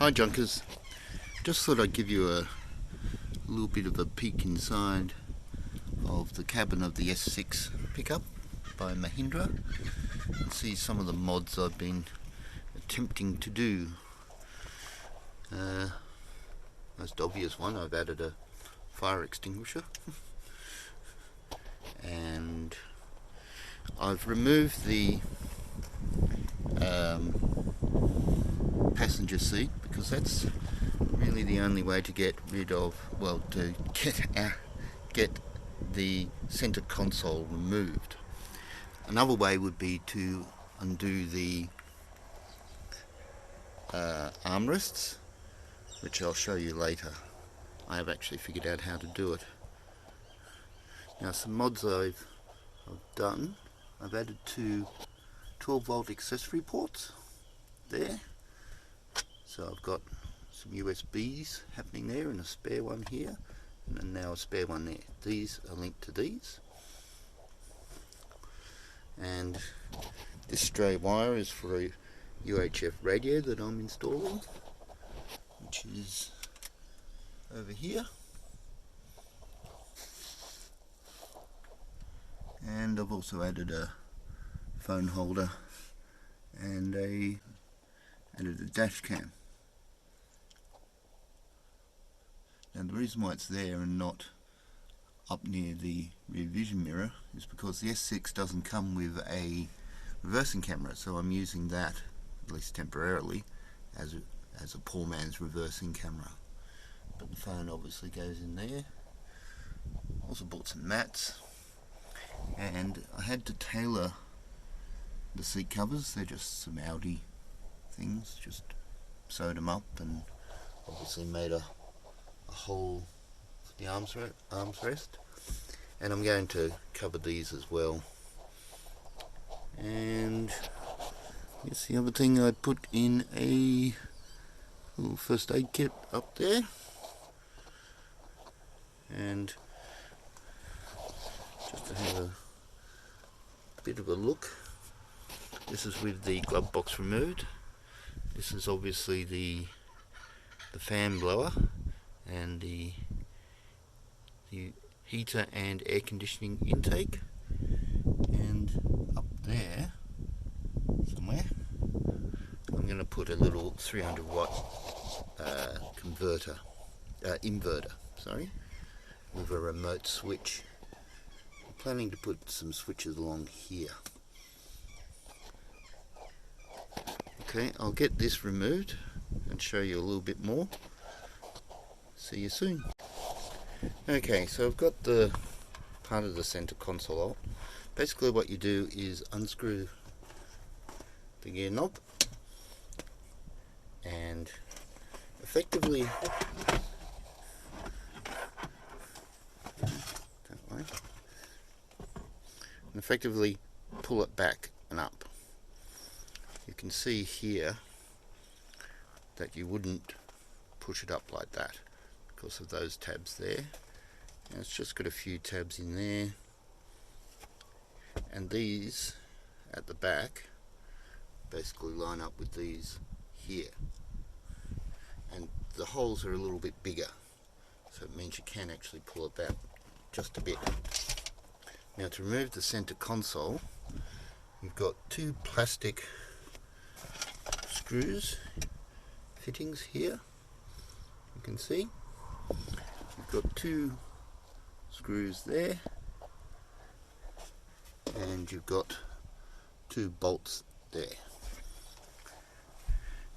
Hi Junkers, just thought I'd give you a little bit of a peek inside of the cabin of the S6 pickup by Mahindra and see some of the mods I've been attempting to do. Most obvious one, I've added a fire extinguisher and I've removed the passenger seat because that's really the only way to get rid of, well, to get the center console removed. Another way would be to undo the armrests, which I'll show you later. I have actually figured out how to do it. Now, some mods I've done, I've added two 12-volt accessory ports there. So I've got some USBs happening there and a spare one here, and then now a spare one there. These are linked to these. And this stray wire is for a UHF radio that I'm installing, which is over here. And I've also added a phone holder and added a dash cam. Now the reason why it's there and not up near the rear vision mirror is because the S6 doesn't come with a reversing camera, so I'm using that, at least temporarily, as a poor man's reversing camera. But the phone obviously goes in there. Also bought some mats, and I had to tailor the seat covers. They're just some Audi things, just sewed them up and obviously made a hole for the armrest, and I'm going to cover these as well. And here's the other thing, I put in a little first aid kit up there, and just to have a bit of a look, this is with the glove box removed. This is obviously the fan blower and the heater and air conditioning intake, and up there somewhere I'm going to put a little 300 watt inverter, with a remote switch. I'm planning to put some switches along here. Okay, I'll get this removed and show you a little bit more. See you soon. Okay, so I've got the part of the center console out. Basically what you do is unscrew the gear knob and effectively pull it back and up. You can see here that you wouldn't push it up like that because of those tabs there. And it's just got a few tabs in there, and these at the back basically line up with these here, and the holes are a little bit bigger, so it means you can actually pull it back just a bit. Now, to remove the center console, you've got two plastic screws fittings here. You can see you've got two screws there, and you've got two bolts there,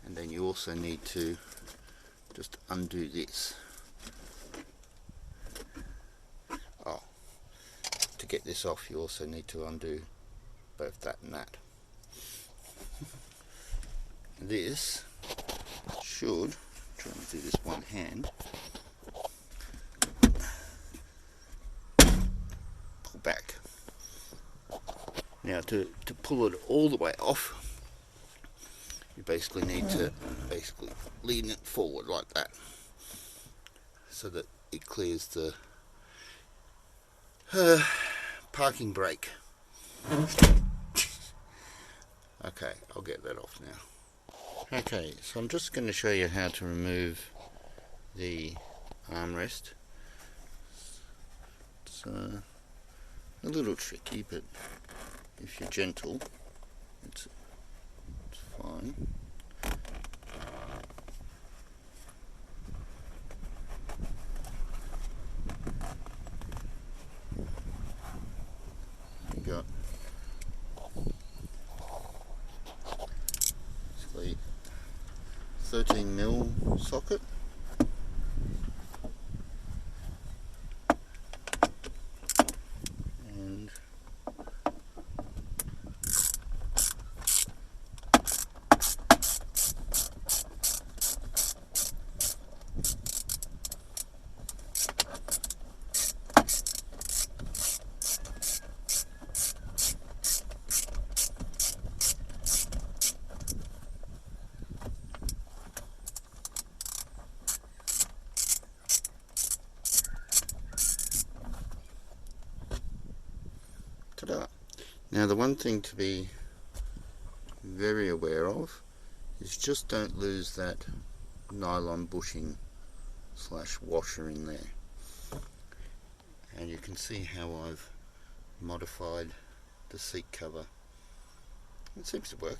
and then you also need to just undo this. To get this off, you also need to undo both that and that. This should, trying to do this one hand, pull back. Now to pull it all the way off, you basically need to lean it forward like that, so that it clears the parking brake. Okay, I'll get that off now. Okay, so I'm just going to show you how to remove the armrest. It's a little tricky, but if you're gentle, it's fine. You got basically 13mm socket. And ta-da! Now the one thing to be very aware of is just don't lose that nylon bushing / washer in there. And you can see how I've modified the seat cover. It seems to work.